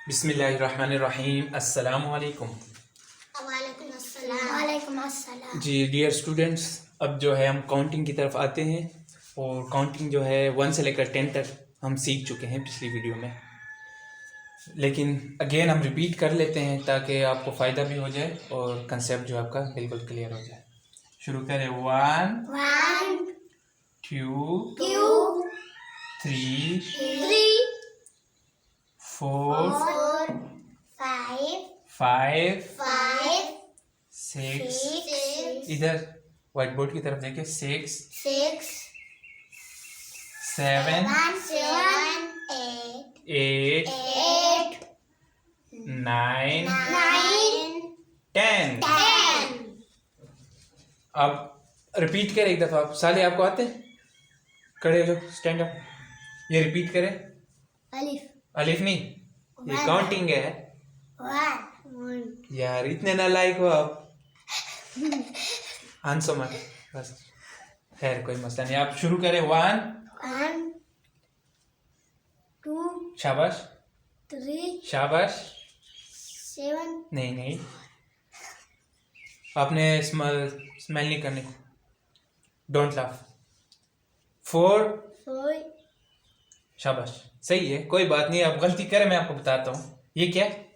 बिस्मिल्लाहिर्रहमानिर्रहीम। अस्सलामु अलैकुम। वालेकुम अस्सलाम। जी डियर स्टूडेंट्स, अब जो है हम काउंटिंग की तरफ आते हैं और काउंटिंग जो है 1 से लेकर 10 तक हम सीख चुके हैं पिछली वीडियो में, लेकिन अगेन हम रिपीट कर लेते हैं ताकि आपको फ़ायदा भी हो जाए और कंसेप्ट जो आपका बिल्कुल क्लियर हो जाए। शुरू करें। 1 2 3 4 5 6 इधर व्हाइट बोर्ड की तरफ देखिए। 6 7 8 9 10। अब रिपीट करें एक दफ़ा। आप साले आपको आते हैं? खड़े हो जाओ, स्टैंड अप। ये रिपीट करें। अलिफ नहीं, ये काउंटिंग है यार, इतने नालायक हो आप। आंसर मत, बस खैर कोई मसला नहीं। आप शुरू करें। 1 2 शाबाश 3 शाबाश। 7 नहीं, आपने स्मेल नहीं करने को। Don't laugh. 4 4 शाबाश, सही है, कोई बात नहीं। आप गलती करें, मैं आपको बताता हूँ। ये क्या है?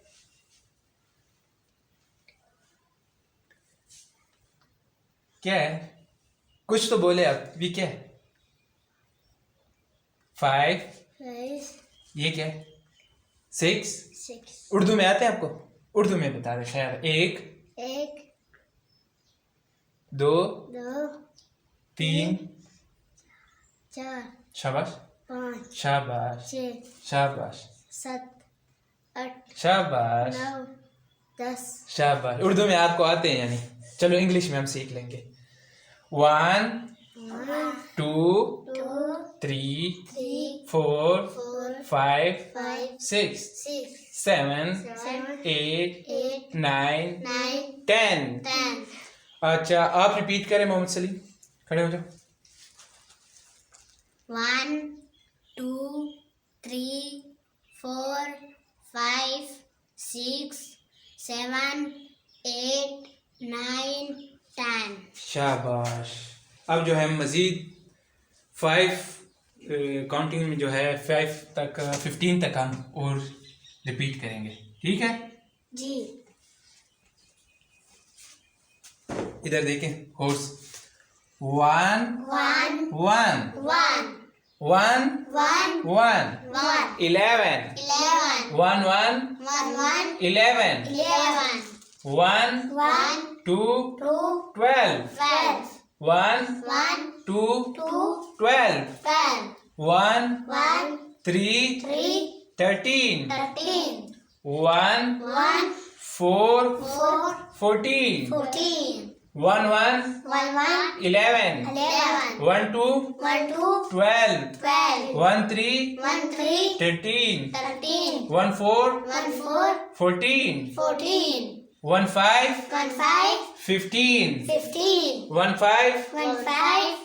क्या है? कुछ तो बोले आप। ये क्या है? 5। 5 ये क्या है? 6। 6 उर्दू में आते हैं आपको? उर्दू में बता रहे शायद। 1 2 2 3 4 शाबाश 5 शाबाश 6 शाबाश 7 8 शाबाश 9 10 शाबाश। उर्दू में आपको आते हैं यानी। चलो इंग्लिश में हम सीख लेंगे। 1 2 3 4 5 6 7 8 9 10। अच्छा, आप रिपीट करें मोहम्मद सलीम। खड़े हो जाओ। 1 2 3 4 5 6 7 8 9 10। शाबाश। अब जो है मज़ीद 5 काउंटिंग में जो है 5 तक 15 तक हम और रिपीट करेंगे, ठीक है? जी। इधर देखें। हॉर्स। 1 1 1 11 1 1 11 1 2 12 1 2 12 1 3 13 1 4 14 1 1 11 1 2 12 1 3 13 1 4 14 1 5 15 1 5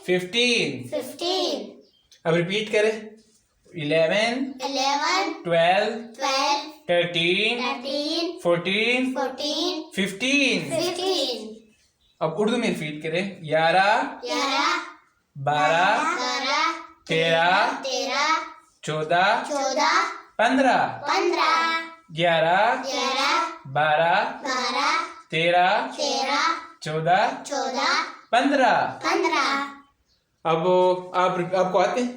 15। अब रिपीट करें। 11 12 13 14 15। अब उर्दू में रिपीट करें। 11 12 13 14 15 11 12 13 14 15। अब आपको आते हैं?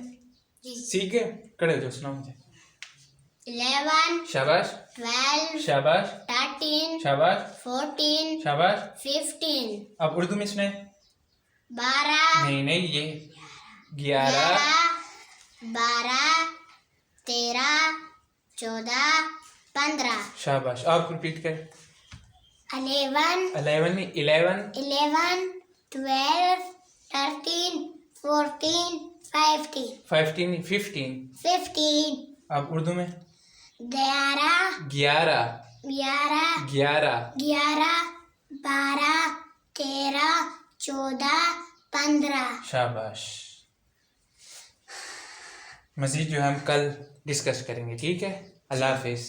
सीख गए? खड़े हो जाओ, सुनाओ मुझे। 11 शाबाश 12 शाबाश 13 शाबाश 14 शाबाश। 15 अब उर्दू में सुने। 12 नहीं, ये 11 12 13 14 15। शाबाश। आप रिपीट करें। 11 11 नहीं, 11 12 13 14 15 नहीं, 15। अब उर्दू में 11 11 12 13 14 15। शाबाश। मज़ीद जो है हम कल डिस्कस करेंगे, ठीक है? अल्लाह हाफिज़।